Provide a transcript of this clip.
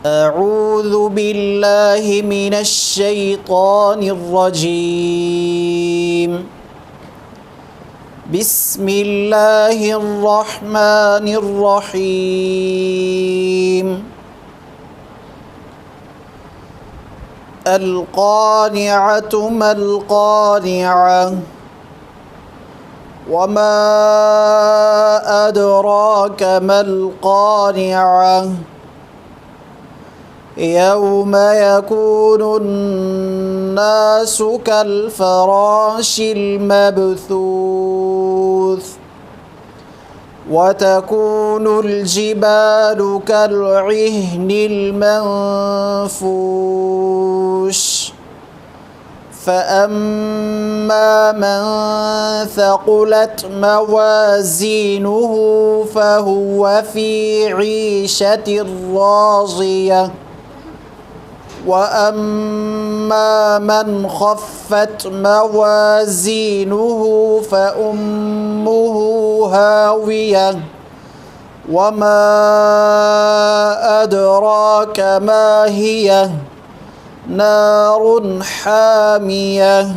أعوذ بالله من الشيطان الرجيم. بسم الله الرحمن الرحيم. القارعة ما القارعة وما أدراك ما القارعة يوم يكون الناس كالفراش المبثوث وتكون الجبال كالعهن المنفوش فأما من ثقلت موازينه فهو في عيشة راضية وأما من خفت موازينه فأمه هاوية وما أدراك ما هي نار حامية